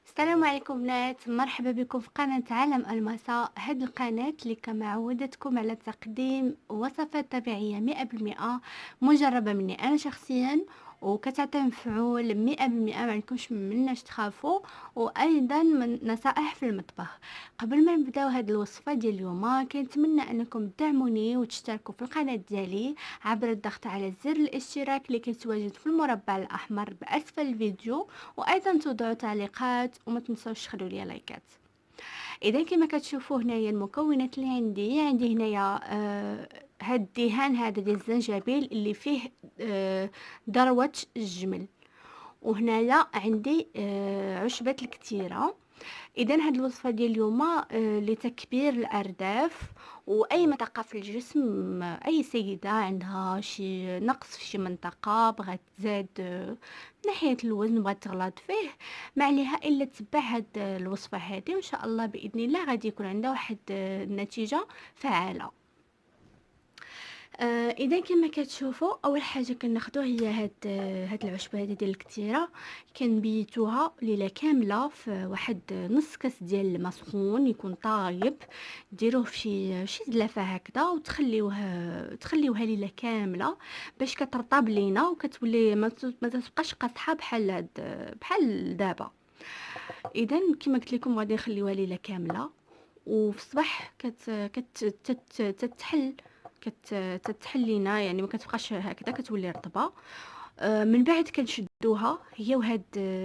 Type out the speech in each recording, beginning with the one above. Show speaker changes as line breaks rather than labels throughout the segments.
السلام عليكم بنات، مرحبا بكم في قناة عالم المساء. هاد القناة اللي كما عودتكم على تقديم وصفات طبيعية 100% مجربة مني أنا شخصيا، وكتعطي مفعول 100%. ما عندكمش مناش تخافوا، وأيضا من نصائح في المطبخ. قبل ما نبداو هاد الوصفة ديال اليوم، كنتمنى أنكم تدعموني وتشتركوا في القناة ديالي عبر الضغط على زر الاشتراك اللي كيتواجد في المربع الأحمر بأسفل الفيديو، وايضا توضعوا تعليقات وما تنسوش تخلوا لي لايكات. اذا كما كتشوفوا هنايا المكونات اللي عندي هنايا هاد الدهان هذا ديال الزنجبيل اللي فيه ذروه الجمل، وهنايا عندي عشبة الكتيرة. اذا هاد الوصفه ديال اليوم لتكبير الارداف واي منطقه في الجسم. اي سيده عندها شي نقص في شي منطقه بغات تزاد ناحيه الوزن، بغات تغلط فيه، ما عليها الا تتبع هاد الوصفه هذه، وان شاء الله باذن الله غادي يكون عندها واحد النتيجه فعاله. اذا كما كتشوفوا اول حاجه كناخذوا هي هاد العشبه هذه ديال الكتيره. كنبيتوها ليله كامله في واحد نص كاس ديال الماء سخون يكون طايب. ديروه في شي زلافه هكذا تخليوها ليله كامله باش كترطب لينا وكتولي ما تبقاش قاصحه بحال دابا. اذا كما قلت لكم غادي نخليوها ليله كامله، وفي الصباح تتحل، تتحل لينا، يعني ما كتبقاش هكذا، كتولي رطبه. من بعد كنشدوها هي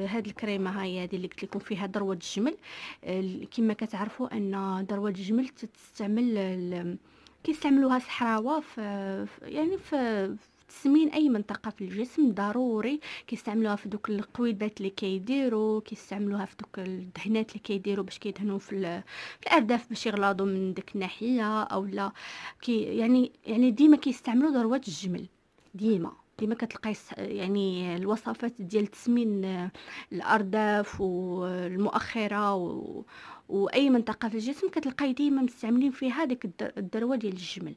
هاد الكريمه، هاي هذه اللي قلت لكم فيها ذروه الجمل. كما كتعرفوا ان ذروه الجمل تستعمل كيستعملوها الصحراوه يعني في تسمين اي منطقه في الجسم ضروري. كيستعملوها في دوك القويبات اللي كيستعملوها في دوك الدهنات اللي كيديروا باش كيدهنوا في الارداف باش يغلاضوا من ديك الناحيه، او لا يعني ديما كيستعملوا ذروه الجمل. ديما كتلقاي يعني الوصفات ديال تسمين الارداف والمؤخره واي منطقه في الجسم كتلقاي ديما مستعملين فيها ديك الذروه ديال الجمل.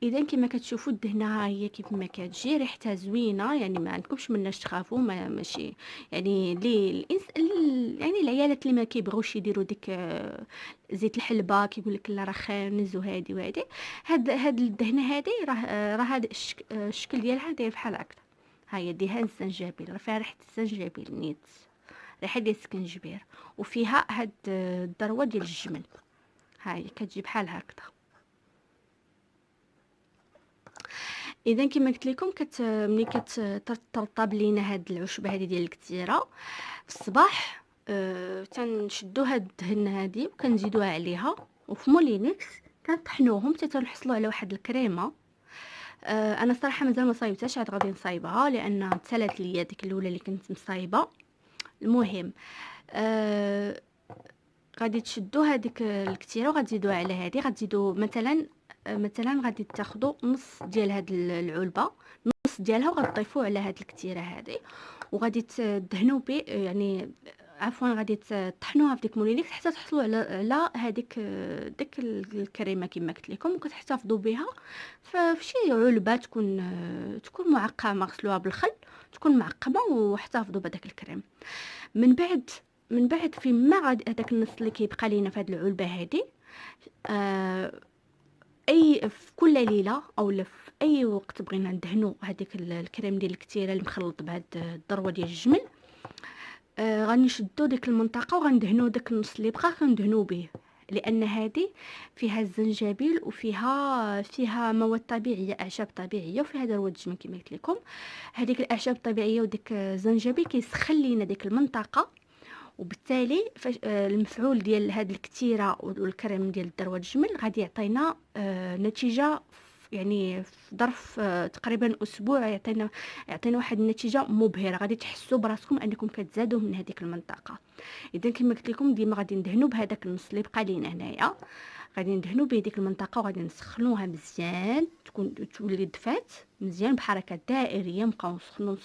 اذا كما كتشوفوا الدهنه ها هي كيف ما كتجي ريحتها زوينه، يعني ما عندكمش مناش تخافوا، ماشي يعني يعني العيالات اللي ما كيبغوش يديروا ديك زيت الحلبه كيقول لك لا راه خانز وهادي وهادي. هاد الدهنه هادي راه هاد الشكل ديالها داير بحال هكا. ها هي دهان الزنجبيل، راه فيها ريحه الزنجبيل نيت، ريحه ديال السكنجبير، وفيها هاد الذروه ديال الجمل. ها هي كتجي بحال هكذا. اذا كما قلت لكم ملي كترطب لينا هاد العشبه هذه ديال الكتيره في الصباح، تنشدو هاد الدهن هادي وكنزيدوها عليها، وفي مولينكس كنطحنوهم حتى تنحصلوا على واحد الكريمه. انا صراحه مازال ما صايبتهاش، عاد غادي نصايبها لان تسالات ليا ديك الاولى اللي كنت مصايبه. المهم غادي تشدو هذيك الكتيره وغتزيدوها على هذه، غتزيدوا مثلا غادي تاخذوا نص ديال هاد العلبه، نص ديالها، وغتضيفوه على هاد الكتيره هذه، وغادي تدهنوا به، يعني عفوا غادي تطحنوها في ديك مولينيك حتى تحصلوا على هذيك ديك الكريمه كما قلت لكم، وكتحتفظوا بها في شي علبه تكون معقمه، غسلوها بالخل تكون معقمه، واحتفظوا بهذاك الكريم. من بعد فيما غادي هذاك النص اللي كيبقى لينا في هذه العلبه هذه، آه اي في كل ليله او في اي وقت بغينا ندهنوا هذيك الكريم ديال الكتيره اللي مخلط بهاد الذروه ديال الجمل، غنشدوا ديك المنطقه وغندهنوا داك النص اللي بقى كندهنوا به، لان هذه فيها الزنجبيل وفيها مواد طبيعيه، اعشاب طبيعيه، وفيها ذروه الجمل كما قلت لكم. هذيك الاعشاب الطبيعيه وديك الزنجبيل كيسخن لينا ديك المنطقه، وبالتالي المفعول ديال هاد الكتيره والكريم ديال الذروه الجمل غادي يعطينا نتيجه يعني في ظرف تقريبا اسبوع، يعطينا واحد النتيجه مبهره، غادي تحسوا براسكم انكم كتزادوا من هذيك المنطقه. اذا كما قلت لكم ديما غادي ندهنوا بهذاك النص اللي بقى لينا هنايا، غادي ندهنوا به ديك المنطقه وغادي نسخنوها مزيان، تولي دفات مزيان بحركه دائريه، نبقاو نسخنوا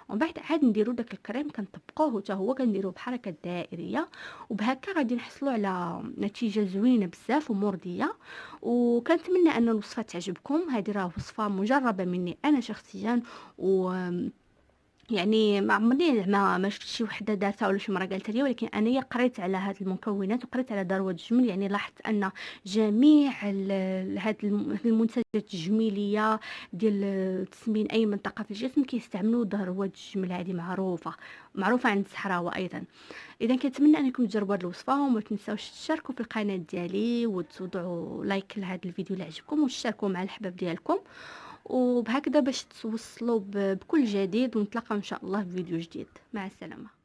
ومن بعد عاد نديروا داك الكريم كنطبقوه حتى هو كنديروه بحركه دائريه، وبهكا غادي نحصلوا على نتيجه زوينه بزاف ومرضيه. وكنتمنى ان الوصفه تعجبكم. هذه راه وصفه مجربه مني انا شخصيا، و يعني ما عمرني زعما ما شفت شي وحده دارتها ولا شي مرة قالتها لي، ولكن أنايا قريت على هاد المكونات وقريت على ذروة الجمل. يعني لاحظت أن جميع هاد المنتجات التجميلية ديال تسمين أي منطقة في الجسم كيستعملوا ذروة الجمل، هذه معروفة عند الصحراوة أيضا. إذا كنتمنى أنكم تجربوا هاد الوصفة، وما تنساوش تشتركوا في القناة ديالي وتوضعوا لايك لهذا الفيديو اللي عجبكم، وتشاركوا مع الأحباب ديالكم، وبهكذا باش توصلوا بكل جديد، ونتلاقاو إن شاء الله في فيديو جديد. مع السلامة.